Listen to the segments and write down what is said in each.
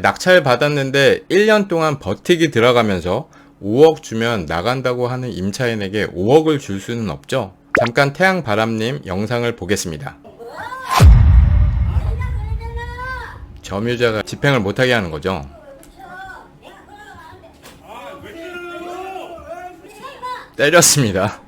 낙찰 받았는데 1년 동안 버티기 들어가면서 5억 주면 나간다고 하는 임차인에게 5억을 줄 수는 없죠. 잠깐 태양바람님 영상을 보겠습니다. 점유자가 집행을 못하게 하는 거죠. 때렸습니다.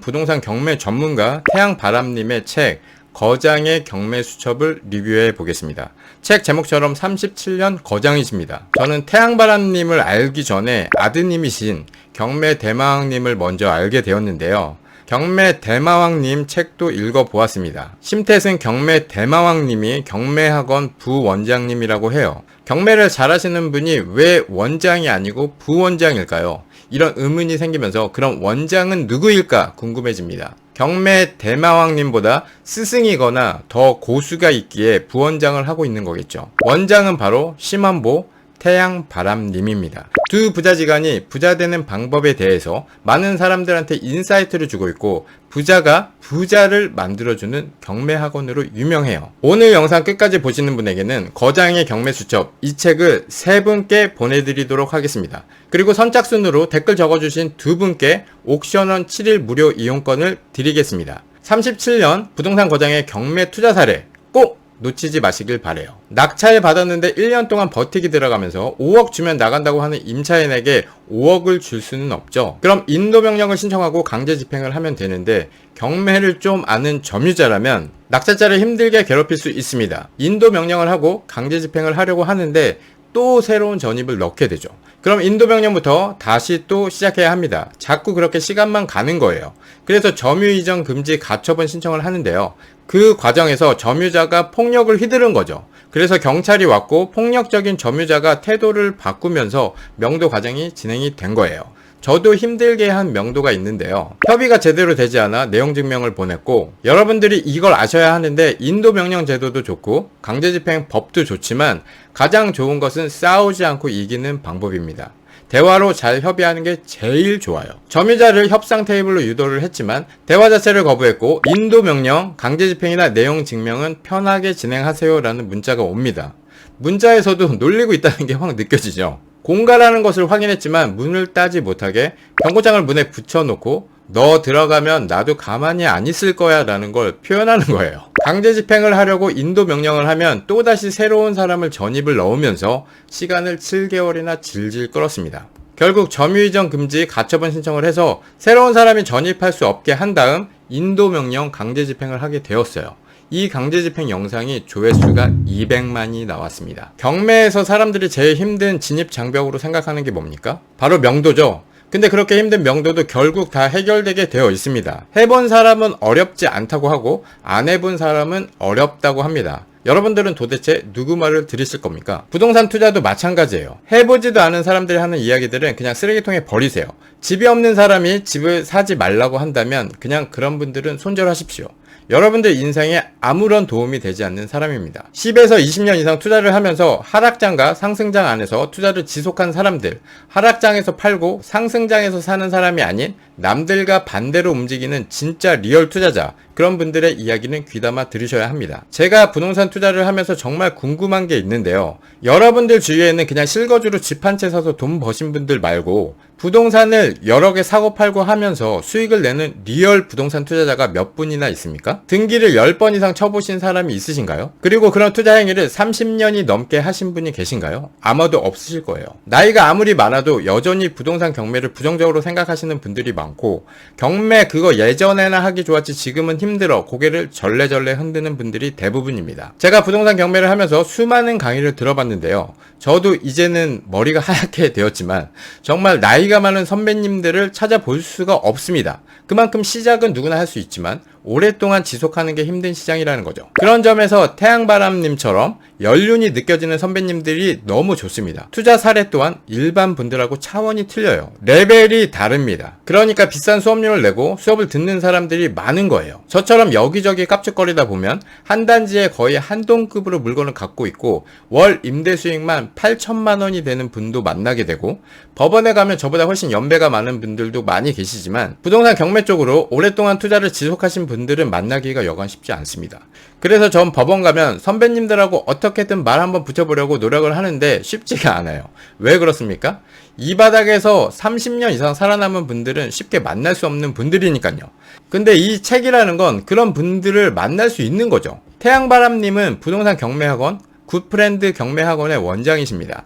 부동산 경매 전문가 태양바람님의 책 거장의 경매 수첩을 리뷰해 보겠습니다. 책 제목처럼 37년 거장이십니다. 저는 태양바람님을 알기 전에 아드님이신 경매 대마왕님을 먼저 알게 되었는데요. 경매 대마왕님 책도 읽어보았습니다. 심태승 경매 대마왕님이 경매학원 부원장님이라고 해요. 경매를 잘하시는 분이 왜 원장이 아니고 부원장일까요? 이런 의문이 생기면서 그럼 원장은 누구일까 궁금해집니다. 경매 대마왕님보다 스승이거나 더 고수가 있기에 부원장을 하고 있는 거겠죠. 원장은 바로 심원보 태양바람님입니다. 두 부자지간이 부자되는 방법에 대해서 많은 사람들한테 인사이트를 주고 있고 부자가 부자를 만들어주는 경매학원으로 유명해요. 오늘 영상 끝까지 보시는 분에게는 거장의 경매수첩 이 책을 3분께 보내드리도록 하겠습니다. 그리고 선착순으로 댓글 적어주신 2분께 옥션원 7일 무료 이용권을 드리겠습니다. 37년 부동산 거장의 경매 투자 사례 꼭 놓치지 마시길 바래요. 낙찰 받았는데 1년 동안 버티기 들어가면서 5억 주면 나간다고 하는 임차인에게 5억을 줄 수는 없죠. 그럼 인도명령을 신청하고 강제 집행을 하면 되는데 경매를 좀 아는 점유자라면 낙찰자를 힘들게 괴롭힐 수 있습니다. 인도명령을 하고 강제 집행을 하려고 하는데 또 새로운 전입을 넣게 되죠. 그럼 인도명령부터 다시 또 시작해야 합니다. 자꾸 그렇게 시간만 가는 거예요. 그래서 점유이전 금지 가처분 신청을 하는데요. 그 과정에서 점유자가 폭력을 휘두른 거죠. 그래서 경찰이 왔고 폭력적인 점유자가 태도를 바꾸면서 명도 과정이 진행이 된 거예요. 저도 힘들게 한 명도가 있는데요. 협의가 제대로 되지 않아 내용 증명을 보냈고 여러분들이 이걸 아셔야 하는데 인도명령 제도도 좋고 강제집행 법도 좋지만 가장 좋은 것은 싸우지 않고 이기는 방법입니다. 대화로 잘 협의하는 게 제일 좋아요. 점유자를 협상 테이블로 유도를 했지만 대화 자체를 거부했고 인도명령, 강제집행이나 내용 증명은 편하게 진행하세요 라는 문자가 옵니다. 문자에서도 놀리고 있다는 게 확 느껴지죠. 공가라는 것을 확인했지만 문을 따지 못하게 경고장을 문에 붙여놓고 너 들어가면 나도 가만히 안 있을 거야 라는 걸 표현하는 거예요. 강제 집행을 하려고 인도 명령을 하면 또다시 새로운 사람을 전입을 넣으면서 시간을 7개월이나 질질 끌었습니다. 결국 점유이전 금지 가처분 신청을 해서 새로운 사람이 전입할 수 없게 한 다음 인도 명령 강제 집행을 하게 되었어요. 이 강제집행 영상이 조회수가 200만이 나왔습니다. 경매에서 사람들이 제일 힘든 진입 장벽으로 생각하는 게 뭡니까? 바로 명도죠. 근데 그렇게 힘든 명도도 결국 다 해결되게 되어 있습니다. 해본 사람은 어렵지 않다고 하고 안 해본 사람은 어렵다고 합니다. 여러분들은 도대체 누구 말을 들으실 겁니까? 부동산 투자도 마찬가지예요. 해보지도 않은 사람들이 하는 이야기들은 그냥 쓰레기통에 버리세요. 집이 없는 사람이 집을 사지 말라고 한다면 그냥 그런 분들은 손절하십시오. 여러분들 인생에 아무런 도움이 되지 않는 사람입니다. 10에서 20년 이상 투자를 하면서 하락장과 상승장 안에서 투자를 지속한 사람들, 하락장에서 팔고 상승장에서 사는 사람이 아닌 남들과 반대로 움직이는 진짜 리얼 투자자, 그런 분들의 이야기는 귀담아 들으셔야 합니다. 제가 부동산 투자를 하면서 정말 궁금한 게 있는데요. 여러분들 주위에는 그냥 실거주로 집 한 채 사서 돈 버신 분들 말고 부동산을 여러 개 사고 팔고 하면서 수익을 내는 리얼 부동산 투자자가 몇 분이나 있습니까? 등기를 10번 이상 쳐보신 사람이 있으신가요? 그리고 그런 투자 행위를 30년이 넘게 하신 분이 계신가요? 아마도 없으실 거예요. 나이가 아무리 많아도 여전히 부동산 경매를 부정적으로 생각하시는 분들이 많고 경매 그거 예전에나 하기 좋았지 지금은 힘들어 고개를 절레절레 흔드는 분들이 대부분입니다. 제가 부동산 경매를 하면서 수많은 강의를 들어봤는데요. 저도 이제는 머리가 하얗게 되었지만 정말 나이가 많은 선배님들을 찾아볼 수가 없습니다. 그만큼 시작은 누구나 할 수 있지만 오랫동안 지속하는 게 힘든 시장이라는 거죠. 그런 점에서 태양바람님처럼 연륜이 느껴지는 선배님들이 너무 좋습니다. 투자 사례 또한 일반 분들하고 차원이 틀려요. 레벨이 다릅니다. 그러니까 비싼 수업료를 내고 수업을 듣는 사람들이 많은 거예요. 저처럼 여기저기 깝죽거리다 보면 한 단지에 거의 한동급으로 물건을 갖고 있고 월 임대 수익만 8천만 원이 되는 분도 만나게 되고 법원에 가면 저보다 훨씬 연배가 많은 분들도 많이 계시지만 부동산 경매 쪽으로 오랫동안 투자를 지속하신 분들은 만나기가 여간 쉽지 않습니다. 그래서 전 법원 가면 선배님들하고 어떻게든 말 한번 붙여보려고 노력을 하는데 쉽지가 않아요. 왜 그렇습니까? 이 바닥에서 30년 이상 살아남은 분들은 쉽게 만날 수 없는 분들이니까요. 근데 이 책이라는 건 그런 분들을 만날 수 있는 거죠. 태양바람님은 부동산 경매학원, 굿프렌드 경매학원의 원장이십니다.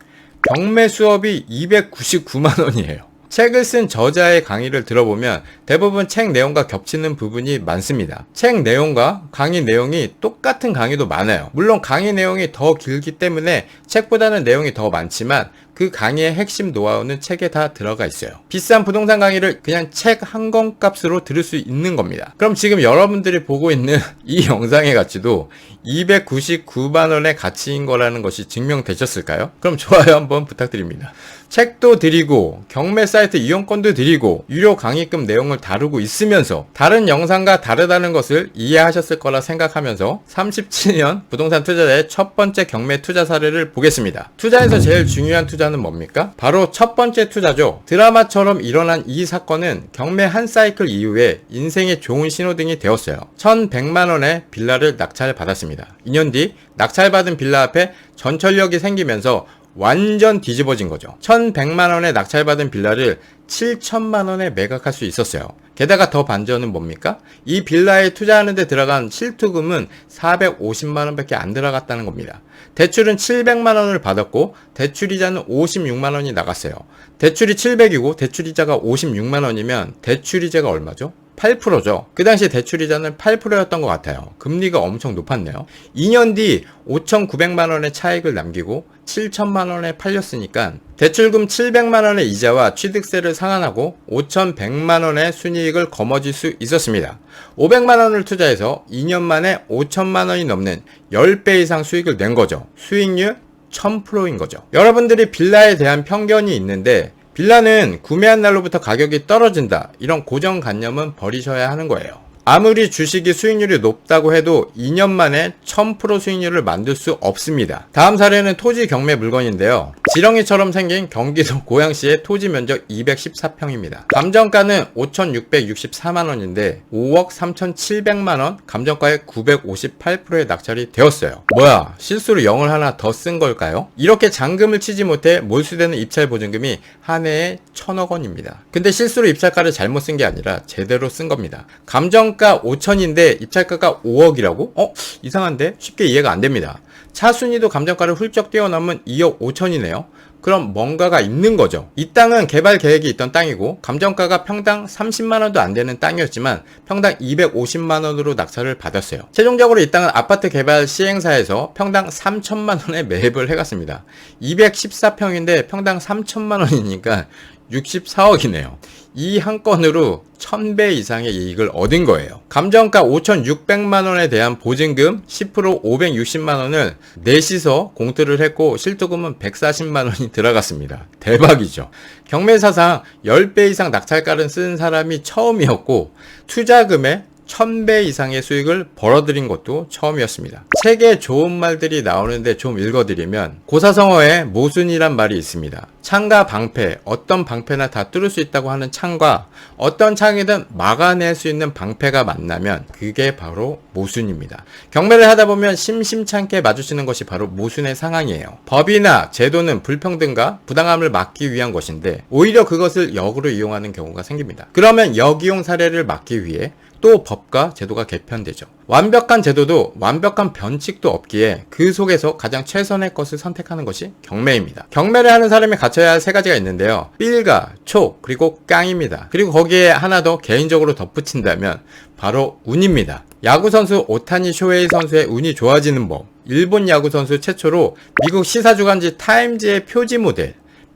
경매 수업이 299만 원이에요. 책을 쓴 저자의 강의를 들어보면 대부분 책 내용과 겹치는 부분이 많습니다. 책 내용과 강의 내용이 똑같은 강의도 많아요. 물론 강의 내용이 더 길기 때문에 책보다는 내용이 더 많지만 그 강의의 핵심 노하우는 책에 다 들어가 있어요. 비싼 부동산 강의를 그냥 책 한 권 값으로 들을 수 있는 겁니다. 그럼 지금 여러분들이 보고 있는 이 영상의 가치도 299만 원의 가치인 거라는 것이 증명되셨을까요? 그럼 좋아요 한번 부탁드립니다. 책도 드리고 경매 사이트 이용권도 드리고 유료 강의급 내용을 다루고 있으면서 다른 영상과 다르다는 것을 이해하셨을 거라 생각하면서 37년 부동산 투자자의 첫 번째 경매 투자 사례를 보겠습니다. 투자에서 제일 중요한 투자는 뭡니까? 바로 첫 번째 투자죠. 드라마처럼 일어난 이 사건은 경매 한 사이클 이후에 인생의 좋은 신호등이 되었어요. 1100만 원의 빌라를 낙찰받았습니다. 2년 뒤 낙찰받은 빌라 앞에 전철역이 생기면서 완전 뒤집어진 거죠. 1100만 원에 낙찰받은 빌라를 7천만 원에 매각할 수 있었어요. 게다가 더 반전은 뭡니까? 이 빌라에 투자하는 데 들어간 실투금은 450만 원밖에 안 들어갔다는 겁니다. 대출은 700만 원을 받았고 대출이자는 56만 원이 나갔어요. 대출이 700이고 대출이자가 56만 원이면 대출이자가 얼마죠? 8%죠. 그 당시 대출이자는 8%였던 것 같아요. 금리가 엄청 높았네요. 2년 뒤 5,900만 원의 차익을 남기고 7천만 원에 팔렸으니까 대출금 700만 원의 이자와 취득세를 상환하고 5,100만 원의 순이익을 거머쥘 수 있었습니다. 500만 원을 투자해서 2년 만에 5천만 원이 넘는 10배 이상 수익을 낸 거죠. 수익률 1000%인 거죠. 여러분들이 빌라에 대한 편견이 있는데 빌라는 구매한 날로부터 가격이 떨어진다. 이런 고정관념은 버리셔야 하는 거예요. 아무리 주식이 수익률이 높다고 해도 2년 만에 1000% 수익률을 만들 수 없습니다. 다음 사례는 토지 경매 물건인데요. 지렁이처럼 생긴 경기도 고양시의 토지 면적 214평입니다. 감정가는 5,664만 원인데 5억 3,700만 원, 감정가의 958%의 낙찰이 되었어요. 뭐야, 실수로 0을 하나 더 쓴 걸까요? 이렇게 잔금을 치지 못해 몰수되는 입찰 보증금이 한 해에 1,000억 원입니다. 근데 실수로 입찰가를 잘못 쓴 게 아니라 제대로 쓴 겁니다. 감정가 5천인데 입찰가가 5억이라고? 이상한데? 쉽게 이해가 안 됩니다. 차순위도 감정가를 훌쩍 뛰어넘은 2억 5천이네요. 그럼 뭔가가 있는 거죠. 이 땅은 개발 계획이 있던 땅이고 감정가가 평당 30만원도 안 되는 땅이었지만 평당 250만원으로 낙찰을 받았어요. 최종적으로 이 땅은 아파트 개발 시행사에서 평당 3천만원에 매입을 해갔습니다. 214평인데 평당 3천만원이니까 64억이네요. 이 한 건으로 1000배 이상의 이익을 얻은 거예요. 감정가 5,600만원에 대한 보증금 10% 560만원을 넷이서 공투를 했고 실투금은 140만원이 들어갔습니다. 대박이죠. 경매사상 10배 이상 낙찰가를 쓴 사람이 처음이었고 투자금에 1000배 이상의 수익을 벌어들인 것도 처음이었습니다. 책에 좋은 말들이 나오는데 좀 읽어드리면 고사성어에 모순이란 말이 있습니다. 창과 방패, 어떤 방패나 다 뚫을 수 있다고 하는 창과 어떤 창이든 막아낼 수 있는 방패가 만나면 그게 바로 모순입니다. 경매를 하다 보면 심심찮게 마주치는 것이 바로 모순의 상황이에요. 법이나 제도는 불평등과 부당함을 막기 위한 것인데 오히려 그것을 역으로 이용하는 경우가 생깁니다. 그러면 역이용 사례를 막기 위해 또 법과 제도가 개편되죠. 완벽한 제도도 완벽한 변칙도 없기에 그 속에서 가장 최선의 것을 선택하는 것이 경매입니다. 경매를 하는 사람이 갖춰야 할 세 가지가 있는데요. 삘과 촉 그리고 깡입니다. 그리고 거기에 하나 더 개인적으로 덧붙인다면 바로 운입니다. 야구선수 오타니 쇼헤이 선수의 운이 좋아지는 법. 일본 야구선수 최초로 미국 시사주간지 타임즈의 표지 모델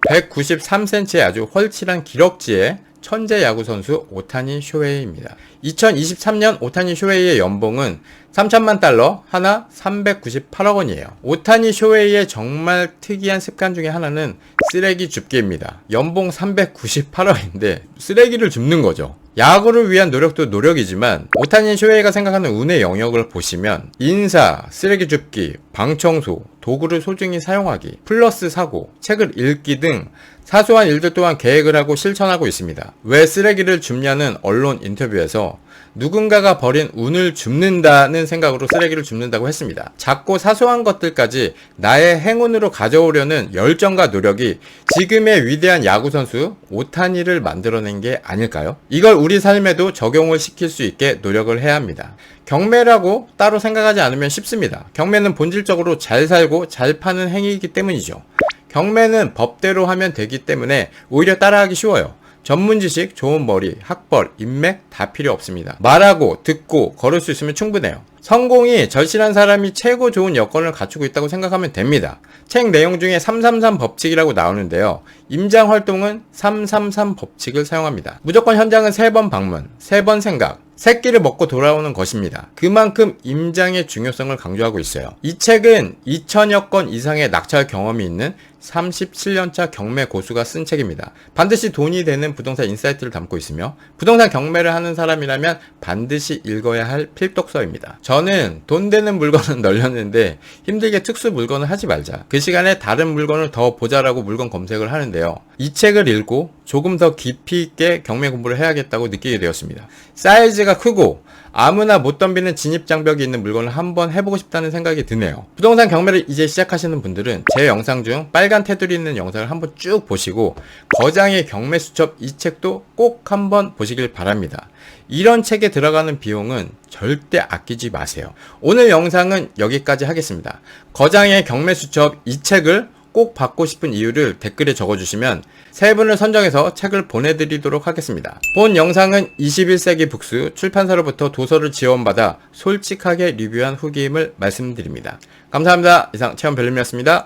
193cm의 아주 훤칠한 기럭지의 천재 야구선수 오타니 쇼헤이입니다. 2023년 오타니 쇼헤이의 연봉은 3천만 달러, 하나 398억 원이에요. 오타니 쇼헤이의 정말 특이한 습관 중에 하나는 쓰레기 줍기입니다. 연봉 398억인데 쓰레기를 줍는 거죠. 야구를 위한 노력도 노력이지만 오타니 쇼헤이가 생각하는 운의 영역을 보시면 인사, 쓰레기 줍기, 방청소, 도구를 소중히 사용하기, 플러스 사고, 책을 읽기 등 사소한 일들 또한 계획을 하고 실천하고 있습니다. 왜 쓰레기를 줍냐는 언론 인터뷰에서 있는데요. 누군가가 버린 운을 줍는다는 생각으로 쓰레기를 줍는다고 했습니다. 작고 사소한 것들까지 나의 행운으로 가져오려는 열정과 노력이 지금의 위대한 야구선수 오타니를 만들어낸 게 아닐까요? 이걸 우리 삶에도 적용을 시킬 수 있게 노력을 해야 합니다. 경매라고 따로 생각하지 않으면 쉽습니다. 경매는 본질적으로 잘 살고 잘 파는 행위이기 때문이죠. 경매는 법대로 하면 되기 때문에 오히려 따라하기 쉬워요. 전문 지식, 좋은 머리, 학벌, 인맥 다 필요 없습니다. 말하고 듣고 걸을 수 있으면 충분해요. 성공이 절실한 사람이 최고 좋은 여건을 갖추고 있다고 생각하면 됩니다. 책 내용 중에 333 법칙이라고 나오는데요. 임장 활동은 333 법칙을 사용합니다. 무조건 현장은 3번 방문, 3번 생각, 새끼를 먹고 돌아오는 것입니다. 그만큼 임장의 중요성을 강조하고 있어요. 이 책은 2000여 건 이상의 낙찰 경험이 있는 37년차 경매 고수가 쓴 책입니다. 반드시 돈이 되는 부동산 인사이트를 담고 있으며 부동산 경매를 하는 사람이라면 반드시 읽어야 할 필독서입니다. 저는 돈 되는 물건은 널렸는데 힘들게 특수 물건을 하지 말자. 그 시간에 다른 물건을 더 보자라고 물건 검색을 하는데요. 이 책을 읽고 조금 더 깊이 있게 경매 공부를 해야겠다고 느끼게 되었습니다. 사이즈가 크고 아무나 못 덤비는 진입장벽이 있는 물건을 한번 해보고 싶다는 생각이 드네요. 부동산 경매를 이제 시작하시는 분들은 제 영상 중 빨간 테두리 있는 영상을 한번 쭉 보시고 거장의 경매 수첩 이 책도 꼭 한번 보시길 바랍니다. 이런 책에 들어가는 비용은 절대 아끼지 마세요. 오늘 영상은 여기까지 하겠습니다. 거장의 경매 수첩 이 책을 꼭 받고 싶은 이유를 댓글에 적어주시면 3분을 선정해서 책을 보내드리도록 하겠습니다. 본 영상은 21세기 북스 출판사로부터 도서를 지원받아 솔직하게 리뷰한 후기임을 말씀드립니다. 감사합니다. 이상 체험별님이었습니다.